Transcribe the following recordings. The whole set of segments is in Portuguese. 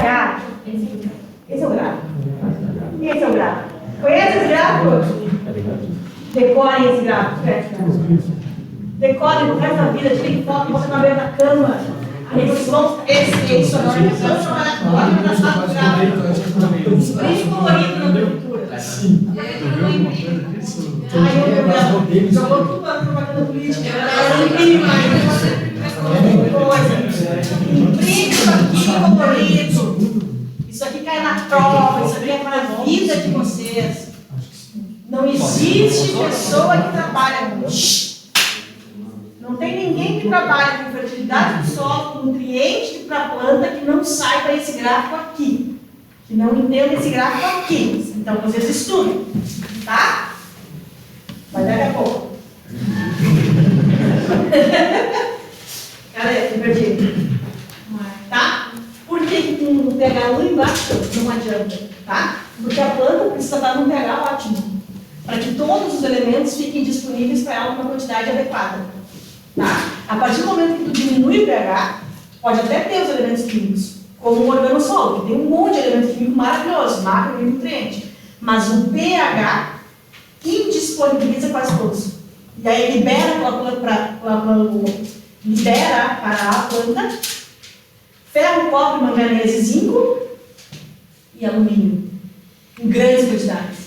pH. Esse é o gráfico. Esse é o gráfico. Conhece esse gráfico? Decorem esse gráfico. Decorem o resto da vida. Tirem foto, bota na beira da cama. Aí vocês vão. Esse é isso. Vamos trabalhar na sala do gráfico. Brilho colorido na abertura. Aí jogou tudo para a propaganda política. Imprime isso aqui colorido. Isso aqui cai na prova, isso aqui é para a vida de vocês. Não existe pessoa que trabalha com isso. Não tem ninguém que trabalhe com fertilidade do solo, com nutriente para a planta que não saiba esse gráfico aqui. Que não entenda esse gráfico aqui. Então vocês estudem. Tá? Mas daqui a pouco. Cadê? Eu perdi. Tá? Por que com um pH lá embaixo não adianta? Tá? Porque a planta precisa estar num pH ótimo. Para que todos os elementos fiquem disponíveis para ela numa quantidade adequada. Tá? A partir do momento que tu diminui o pH, pode até ter os elementos químicos, como o organossolo, que tem um monte de elemento químico maravilhoso, macro e nutriente. Mas o pH indisponibiliza quase todos. E aí libera para a planta ferro, cobre, manganês, zinco e alumínio, em grandes quantidades.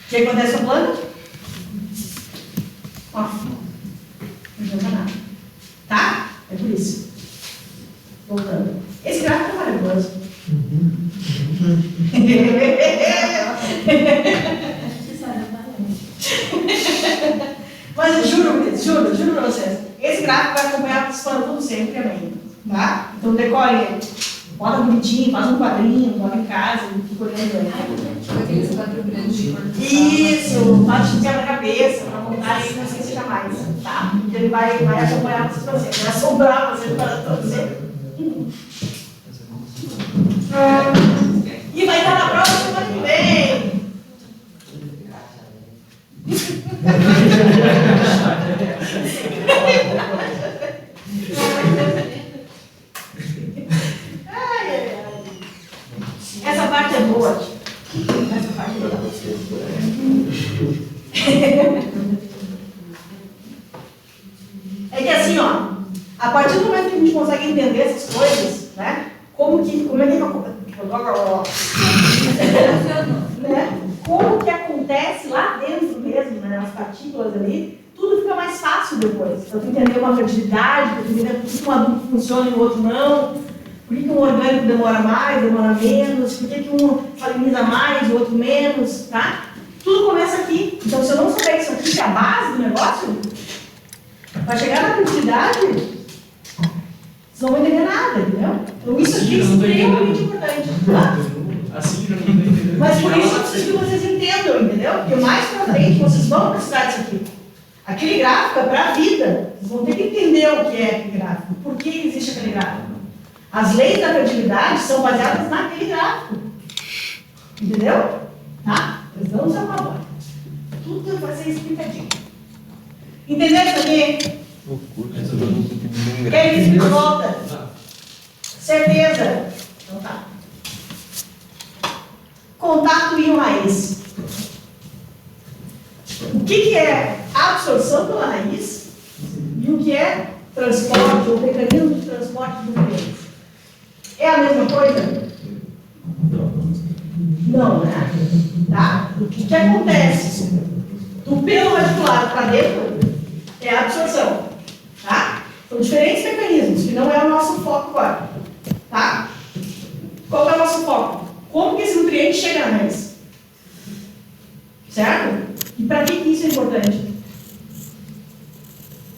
O que acontece com a planta? Ó, não adianta nada. Tá? É por isso. Voltando. Esse gráfico é maravilhoso. Mas eu juro para vocês, esse gráfico vai acompanhar vocês falando tudo sempre, amém. Tá? Então decore ele. Bota bonitinho, faz um quadrinho, bota em casa e fica olhando ele. Isso, faz de quebra-cabeça para montar ele, não esqueça jamais. Tá? Porque ele vai acompanhar vocês para sempre, vai assombrar vocês para sempre. E vai estar na prova semana que vem. Essa parte é boa. Essa parte é boa. É que assim, ó, a partir do momento que a gente consegue entender essas coisas, né? Como que acontece lá dentro mesmo, né, nas partículas ali, tudo fica mais fácil depois. Então, tu entender uma fertilidade, tu entender por que um adubo funciona e o outro não, por que um orgânico demora mais, demora menos, por que um saliniza mais e o outro menos, tá? Tudo começa aqui. Então, se eu não souber isso aqui, que é a base do negócio, para chegar na fertilidade, vocês não vão entender nada, entendeu? Então, isso aqui é extremamente importante. Assim já não estou entendendo. Mas por isso eu preciso que vocês entendam, entendeu? Porque mais pra frente vocês vão precisar disso aqui. Aquele gráfico é para a vida. Vocês vão ter que entender o que é aquele gráfico. Por que existe aquele gráfico? As leis da fertilidade são baseadas naquele gráfico. Entendeu? Tá? Então, no seu favor. Tudo vai ser explicadinho. Entenderam isso aqui? Quer isso de volta? Certeza? Então tá. Contato íon-raiz. O que é absorção pela raiz e o que é transporte, ou mecanismo de transporte de nutrientes? É a mesma coisa? Não, né? Tá? O que acontece do pelo radicular para dentro é a absorção. Tá? São diferentes mecanismos, que não é o nosso foco agora. Tá? Qual é o nosso foco? Como que esse nutriente chega na raiz? Certo? E para que isso é importante?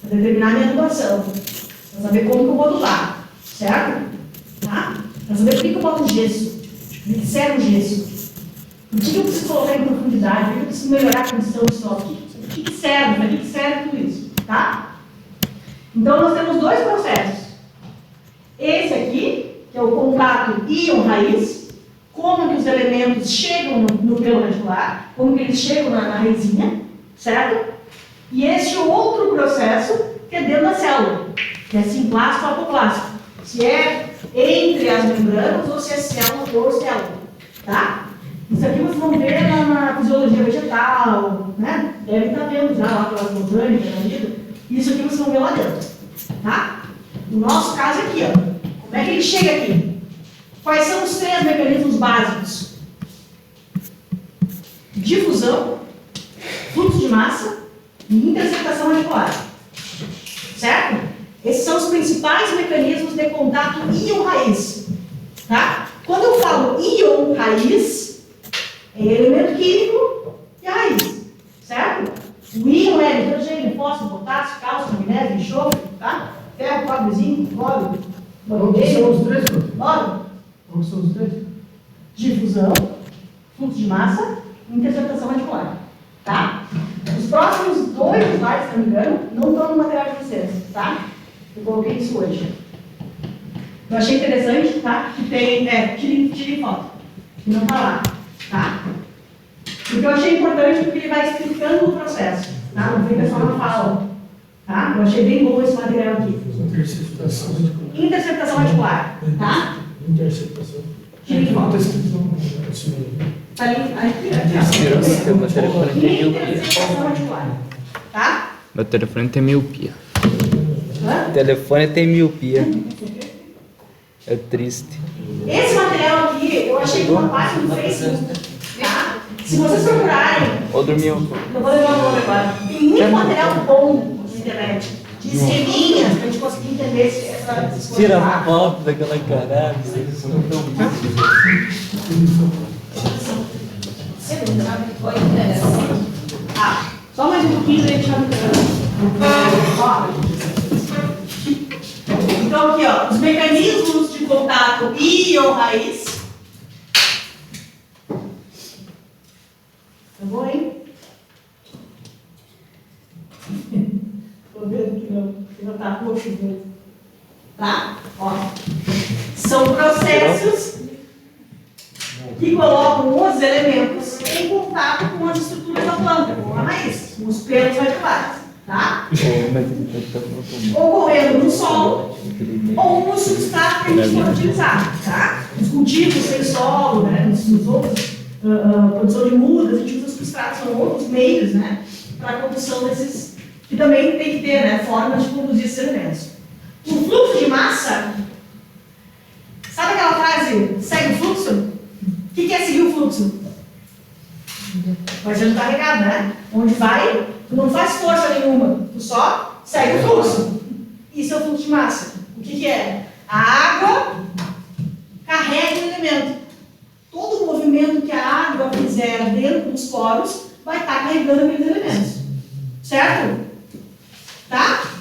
Para determinar a minha adubação. Para saber como que eu vou adubar. Certo? Tá? Para saber por que eu boto gesso. Por que serve o gesso? Por que eu preciso colocar em profundidade? Por que eu preciso melhorar a condição do solo? O que serve? Para que serve tudo isso? Tá? Então nós temos dois processos. Esse aqui, que é o contato íon-raiz. Como que os elementos chegam no pelo radicular, como que eles chegam na raizinha, certo? E este outro processo que é dentro da célula, que é simplástico ou apoplástico. Se é entre as membranas, ou se é célula ou célula, tá? Isso aqui vocês vão ver na fisiologia vegetal, né? Devem estar vendo já lá pelas botânicas da vida. Isso aqui vocês vão ver lá dentro, tá? No nosso caso aqui, ó. Como é que ele chega aqui? Quais são os 3 mecanismos básicos? Difusão, fluxo de massa e interceptação radicular. Certo? Esses são os principais mecanismos de contato íon-raiz. Tá? Quando eu falo íon-raiz, é elemento químico e a raiz. Certo? O íon é nitrogênio, fósforo, potássio, cálcio, magnésio, enxofre, tá? Ferro, cobre, zinco, cobre, Qual que são os 3, professor? Bora? Qual que são os 3? Difusão, fluxo de massa e interceptação radicular. Tá? Os próximos 2 slides, se não me engano, não estão no material de vocês, tá? Eu coloquei isso hoje. Eu achei interessante, tá? Que tem, tirem foto. E não tá lá, tá? Porque eu achei importante porque ele vai explicando o processo, tá? Não fica só na fala, tá? Eu achei bem bom esse material aqui. Interceptação radicular. Interceptação radicular, tá? Interceptação. Tirem foto. Tá ali, aqui, Meu telefone tem miopia. interceptação radicular, tá? Meu telefone tem miopia. Hã? O telefone tem miopia. É triste. Esse material aqui, eu achei uma página do Facebook, tá? Se vocês procurarem, Ou dormiu. não vou levar o nome agora, tem muito material bom na internet, de esqueminhas, pra gente conseguir entender essas coisas. Tira tá? a foto daquela caralho. Vocês não estão Ah, só mais um pouquinho e a gente vai mudando. Ó. Então aqui, ó, os mecanismos de contato íon-raiz. Tá bom, hein? Tô vendo que não tá roxo mesmo. Tá? Ó. São processos que colocam os elementos em contato com as estruturas da planta, com a raiz, com os pelos radiculares, tá? Ocorrendo no solo ou no substrato que a gente for utilizar, tá? Os cultivos sem solo, né? Nos outros, produção de mudas, a gente usa substratos, são outros meios, né? Para a condução desses, que também tem que ter, né? Formas de conduzir esses elementos. O fluxo de massa, sabe aquela frase, segue o fluxo? O que é seguir o fluxo? Vai sendo carregado, né? Onde vai, tu não faz força nenhuma, tu só segue o fluxo. Isso é o fluxo de massa. O que é? A água carrega o elemento. Todo movimento que a água fizer dentro dos poros vai estar carregando aqueles elementos. Certo? Tá?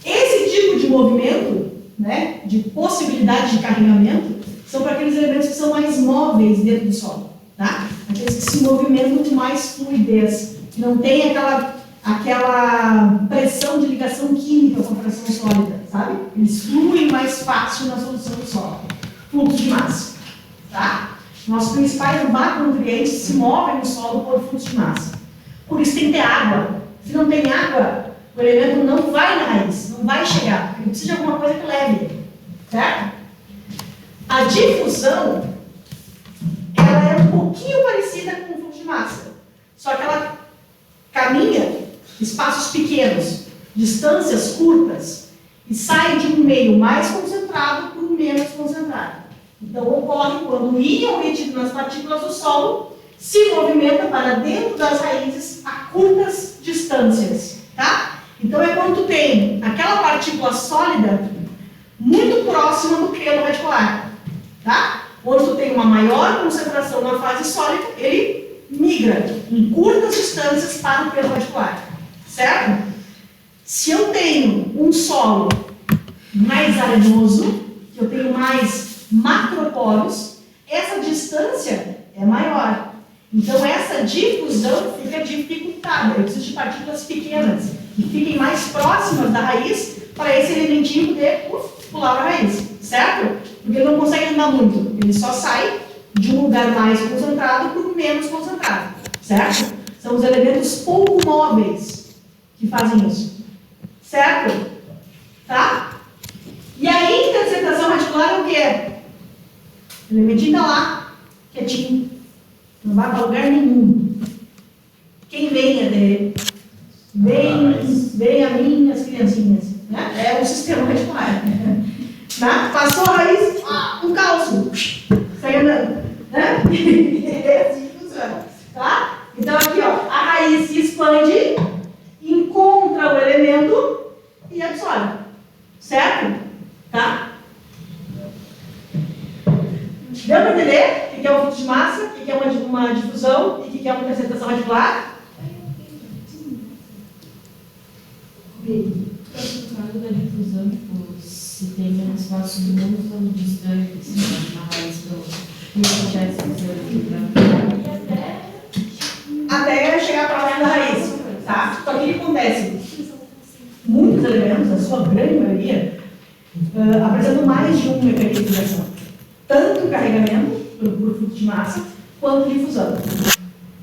Esse tipo de movimento, né, de possibilidade de carregamento, são para aqueles elementos que são mais móveis dentro do solo, tá? Aqueles que se movimentam com mais fluidez, que não tem aquela pressão de ligação química com a pressão sólida, sabe? Eles fluem mais fácil na solução do solo. Fluxo de massa, tá? Nossos principais macronutrientes se movem no solo por fluxo de massa. Por isso tem que ter água. Se não tem água, o elemento não vai na raiz, não vai chegar, porque precisa de alguma coisa que leve, certo? A difusão, ela é um pouquinho parecida com o fluxo de massa, só que ela caminha espaços pequenos, distâncias curtas, e sai de um meio mais concentrado para um menos concentrado. Então, ocorre quando o íon retido nas partículas do solo se movimenta para dentro das raízes a curtas distâncias, tá? Então, é quando tu tem aquela partícula sólida muito próxima do pelo radicular. Tá? Quando tu tem uma maior concentração na fase sólida, ele migra em curtas distâncias para o pelo radicular. Certo? Se eu tenho um solo mais arenoso, que eu tenho mais macroporos, essa distância é maior. Então, essa difusão fica dificultada. Eu preciso de partículas pequenas, que fiquem mais próximas da raiz, para esse elementinho poder pular para a raiz. Certo? Porque ele não consegue andar muito. Ele só sai de um lugar mais concentrado para o menos concentrado. Certo? São os elementos pouco móveis que fazem isso. Certo? Tá? E a interceptação radicular é o quê? O elementinho está lá, quietinho. Não vai para lugar nenhum. Quem vem até ele? Vem a mim as criancinhas. Né? É o sistema radicular. Né? Passou a raiz, um cálcio. Sai andando. Né? É assim que funciona. Tá? Então aqui, ó, a raiz se expande, encontra o elemento e absorve. Certo? Tá? Deu para entender o que é um fluxo de massa, o que é uma difusão e o que é uma interceptação radicular? Caso da difusão, tipo, se tem um espaço muito tão distante, assim, na raiz do até chegar próximo da raiz, tá? Só que o que acontece? Muitos elementos, a sua grande maioria, apresentam mais de um mecanismo de ação. Tanto carregamento, por fluxo de massa, quanto difusão.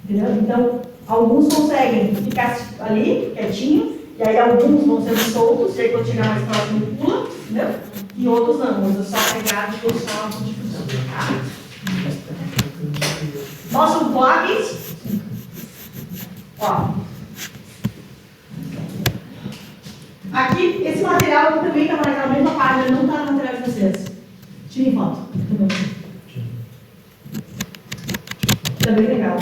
Entendeu? Então, alguns conseguem ficar ali, quietinho, e aí alguns vão sendo soltos, e aí quando chegar mais próximo pula, entendeu? E outros não, outros só carregados ou só difusão. Tá? Mostra um plugin. Ó. Aqui, esse material também está naquela mesma página, não está no material de vocês. Tirem foto. Está bem legal.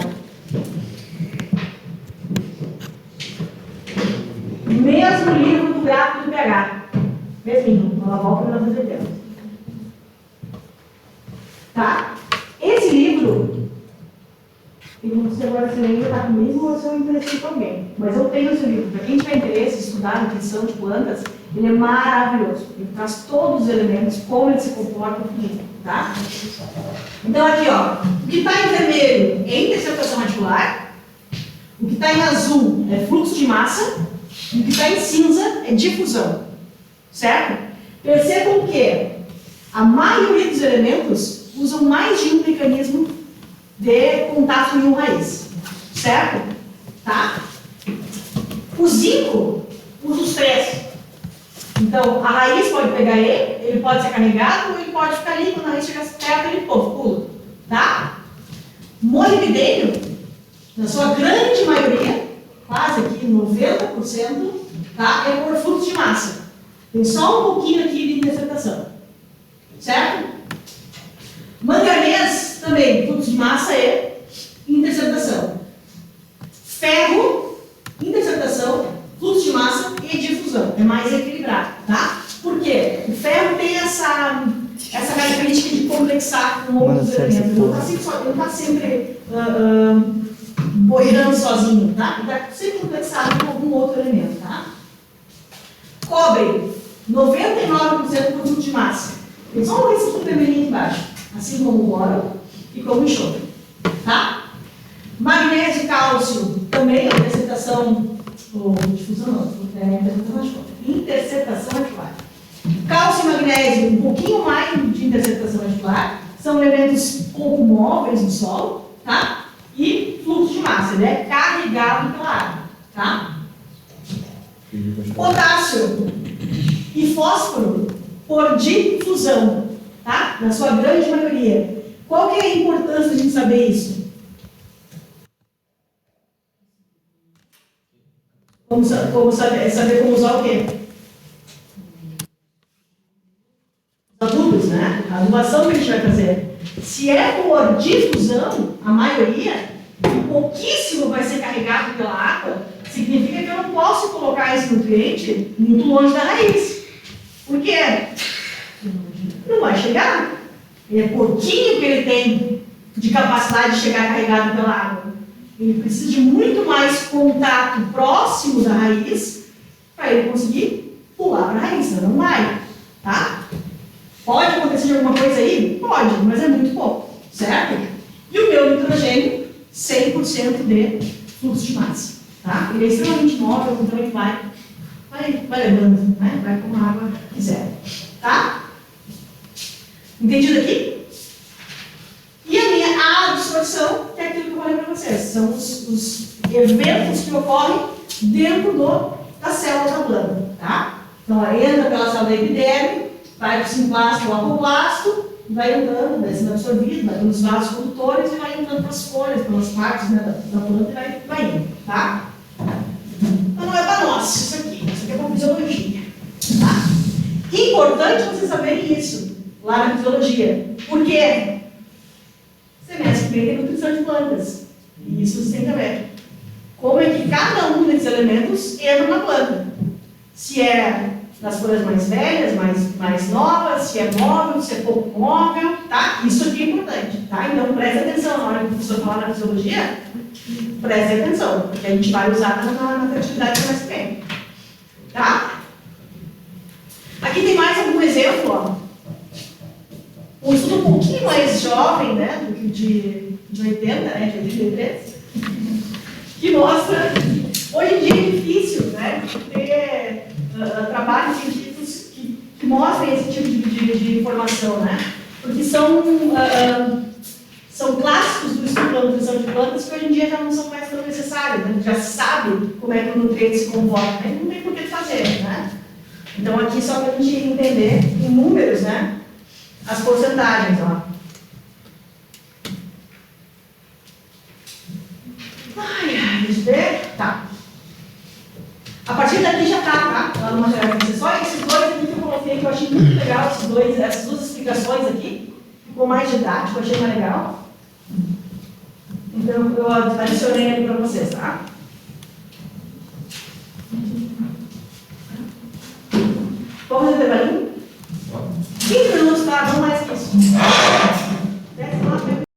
Mesmo livro do gráfico do pH. Mesmo, ela volta para 1980. Tá? Esse livro, eu não sei agora se ele ainda está comigo ou se eu emprestei para alguém. Mas eu tenho esse livro. Para quem tiver interesse em estudar nutrição de plantas, ele é maravilhoso. Ele traz todos os elementos, como ele se comporta no químico, tá? Então aqui, ó, o que está em vermelho é interceptação radicular, o que está em azul é fluxo de massa, e o que está em cinza é difusão, certo? Percebam que a maioria dos elementos usam mais de um mecanismo de contato em raiz, certo? Tá? O zinco usa os três. Então, a raiz pode pegar ele pode ser carregado, ou ele pode ficar ali, quando a raiz chegar perto, ele pula. Tá? Molibdênio, na sua grande maioria, quase aqui 90%, tá? É por fluxo de massa. Tem só um pouquinho aqui de interceptação. Certo? Manganês também, fluxo de massa e interceptação. Ferro, interceptação, fluxo de massa e difusão. É mais equilibrado, tá? Por quê? O ferro tem essa característica de complexar com outros elementos. Ele não está sempre boiando sozinho, tá? Ele está sempre complexado com algum outro elemento, tá? Cobre, 99% por fluxo de massa. Tem só um risco vermelhinho embaixo, assim como o boro e como o enxofre, tá? Magnésio e cálcio também, interceptação, ou difusão não, interceptação radicular. Cálcio e magnésio, um pouquinho mais de interceptação radicular, são elementos pouco móveis no solo, tá? E fluxo de massa, ele é carregado pela água, tá? Potássio e fósforo por difusão, tá? Na sua grande maioria. Qual que é a importância de a gente saber isso? Vamos saber como usar o quê? Os adubos, né? A adubação que a gente vai fazer. Se é por difusão, a maioria, e pouquíssimo vai ser carregado pela água, significa que eu não posso colocar esse nutriente muito longe da raiz. Por quê? Não vai chegar. É pouquinho que ele tem de capacidade de chegar carregado pela água. Ele precisa de muito mais contato próximo da raiz para ele conseguir pular para a raiz, senão não vai, tá? Pode acontecer alguma coisa aí? Pode, mas é muito pouco, certo? E o meu nitrogênio, 100% de fluxo de massa, tá? Ele é extremamente móvel, então ele vai levando, né? Vai como a água quiser, tá? Entendido aqui? E a minha absorção, que é aquilo que eu falei para vocês, são os eventos que ocorrem dentro da célula da planta, tá? Então, ela entra pela célula da epiderme, vai para o simplasto ou apoblasto, vai entrando, vai sendo absorvido, vai pelos vasos condutores e vai entrando para as folhas, pelas partes, né, da planta e vai indo, tá? Mas não é para nós isso aqui é para fisiologia, tá? Importante você saber isso lá na fisiologia. Por quê? Semestre que vem tem nutrição de plantas. E isso você tem que ver. Como é que cada um desses elementos entra na planta. Se é nas folhas mais velhas, mais novas, se é móvel, se é pouco móvel, tá? Isso aqui é importante, tá? Então preste atenção na hora que o professor falar na fisiologia, preste atenção, porque a gente vai usar na fertilidade do mês que vem. Tá? Aqui tem mais algum exemplo, ó. Um estudo um pouquinho mais jovem, né, do que de 80, né, de 83, que mostra, hoje em dia é difícil, né, ter trabalhos científicos que mostrem esse tipo de informação, né, porque são clássicos do estudo da nutrição de plantas que hoje em dia já não são mais tão necessários, né, já sabe como é que o nutriente se comporta, né, não tem por que fazer, né. Então aqui só para a gente entender em números, né, as porcentagens, ó. Deixa eu ver. Tá. A partir daqui já tá? Lá no material de vocês. Só esses dois aqui que eu coloquei, que eu achei muito legal, essas duas explicações aqui. Ficou mais didático, eu achei mais legal. Então, eu adicionei ali para vocês, tá? Vamos fazer intervalinho? 15 minutos, tá? Não mais que isso.